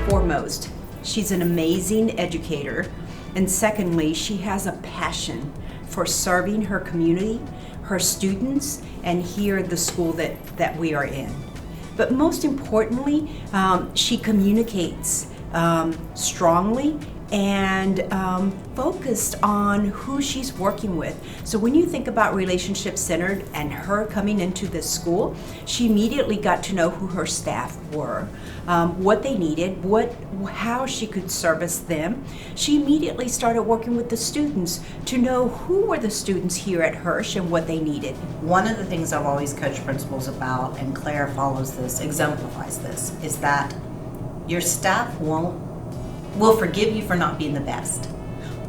foremost, she's an amazing educator. And secondly, she has a passion for serving her community, her students, and here at the school that we are in. But most importantly, she communicates strongly and focused on who she's working with. So when you think about relationship-centered and her coming into this school, she immediately got to know who her staff were, what they needed, how she could service them. She immediately started working with the students to know who were the students here at Hirsch and what they needed. One of the things I've always coached principals about, and Clare follows this, exemplifies this, is that your staff will forgive you for not being the best,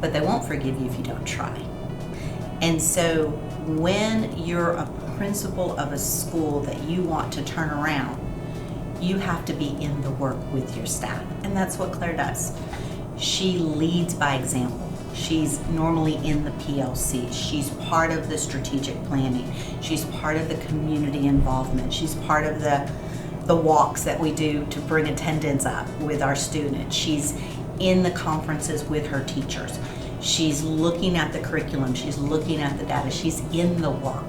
but they won't forgive you if you don't try. And so when you're a principal of a school that you want to turn around, you have to be in the work with your staff. And that's what Clare does. She leads by example. She's normally in the PLC. She's part of the strategic planning. She's part of the community involvement. She's part of the walks that we do to bring attendance up with our students. She's in the conferences with her teachers. She's looking at the curriculum. She's looking at the data. She's in the work.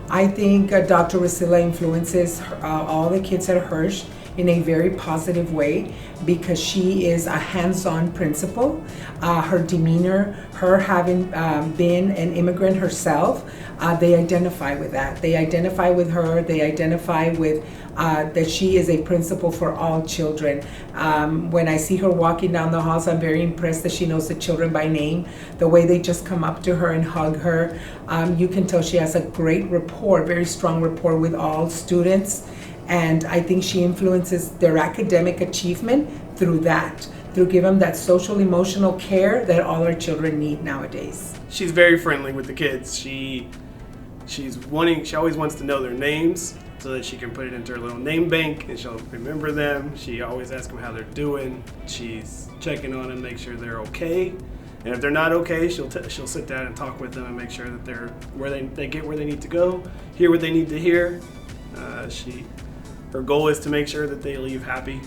I think Dr. Resilla influences all the kids at Hirsch in a very positive way because she is a hands-on principal. Her demeanor, her having been an immigrant herself, they identify with that. They identify with her, they identify with that she is a principal for all children. When I see her walking down the halls, I'm very impressed that she knows the children by name. The way they just come up to her and hug her, you can tell she has a great rapport, very strong rapport with all students. And I think she influences their academic achievement through that, through giving them that social emotional care that all our children need nowadays. She's very friendly with the kids. She always wants to know their names so that she can put it into her little name bank and she'll remember them. She always asks them how they're doing. She's checking on them, make sure they're okay. And if they're not okay, she'll sit down and talk with them and make sure that they're they get where they need to go, hear what they need to hear. Her goal is to make sure that they leave happy.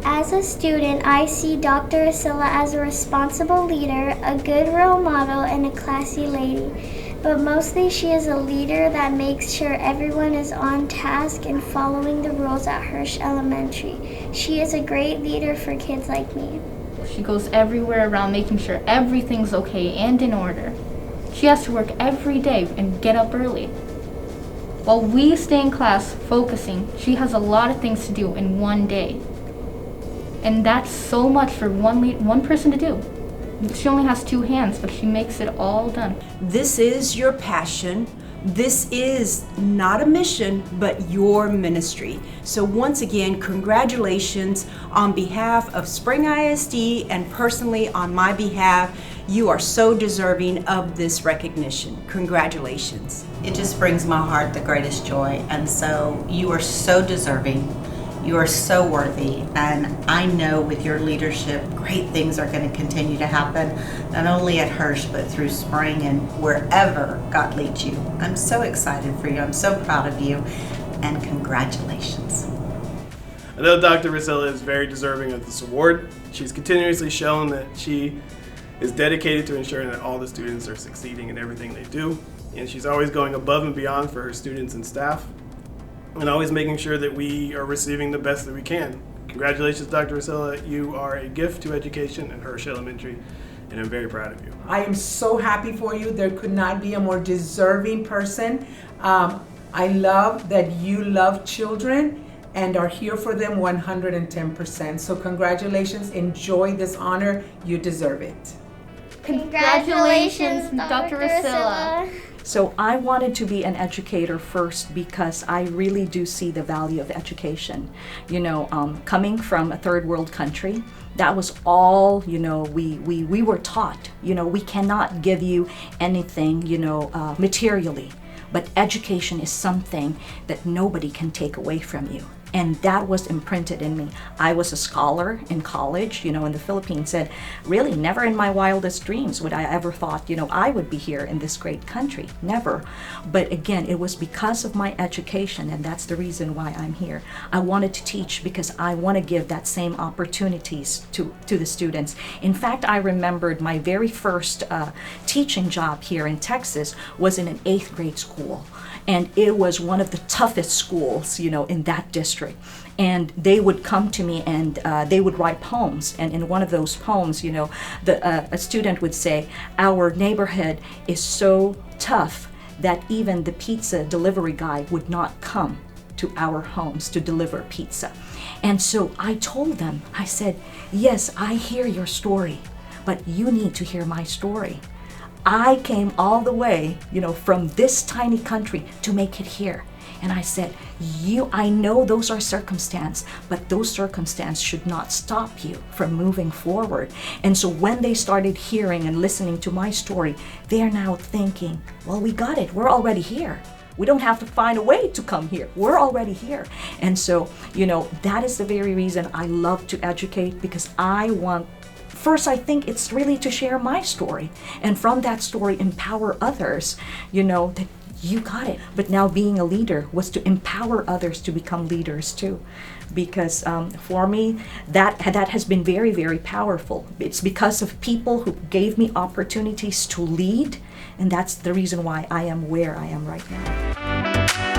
As a student, I see Dr. Resilla as a responsible leader, a good role model, and a classy lady. But mostly she is a leader that makes sure everyone is on task and following the rules at Hirsch Elementary. She is a great leader for kids like me. She goes everywhere around making sure everything's okay and in order. She has to work every day and get up early. While we stay in class focusing, she has a lot of things to do in one day. And that's so much for one person to do. She only has 2 hands, but she makes it all done. This is your passion. This is not a mission, but your ministry. So once again, congratulations on behalf of Spring ISD and personally on my behalf. You are so deserving of this recognition. Congratulations. It just brings my heart the greatest joy. And so you are so deserving. You are so worthy, and I know with your leadership, great things are going to continue to happen, not only at Hirsch, but through Spring and wherever God leads you. I'm so excited for you. I'm so proud of you, and congratulations. I know Dr. Resilla is very deserving of this award. She's continuously shown that she is dedicated to ensuring that all the students are succeeding in everything they do, and she's always going above and beyond for her students and staff, and always making sure that we are receiving the best that we can. Congratulations, Dr. Resilla. You are a gift to education at Hirsch Elementary, and I'm very proud of you. I am so happy for you. There could not be a more deserving person. I love that you love children and are here for them 110%. So congratulations. Enjoy this honor. You deserve it. Congratulations, Dr. Resilla. So I wanted to be an educator first because I really do see the value of education. Coming from a third world country, that was all, we were taught. We cannot give you anything, materially. But education is something that nobody can take away from you. And that was imprinted in me. I was a scholar in college, in the Philippines, and really never in my wildest dreams would I ever thought, I would be here in this great country. Never. But again, it was because of my education, and that's the reason why I'm here. I wanted to teach because I want to give that same opportunities to the students. In fact, I remembered my very first teaching job here in Texas was in an 8th grade school. And it was one of the toughest schools, in that district. And they would come to me and they would write poems. And in one of those poems, a student would say, "Our neighborhood is so tough that even the pizza delivery guy would not come to our homes to deliver pizza." And so I told them, I said, "Yes, I hear your story, but you need to hear my story. I came all the way, from this tiny country to make it here." And I said, I know those are circumstances, but those circumstances should not stop you from moving forward. And so when they started hearing and listening to my story, they are now thinking, well, we got it. We're already here. We don't have to find a way to come here. We're already here. And so, that is the very reason I love to educate, because first, I think it's really to share my story, and from that story empower others, that you got it. But now being a leader was to empower others to become leaders too, because for me, that has been very, very powerful. It's because of people who gave me opportunities to lead, and that's the reason why I am where I am right now.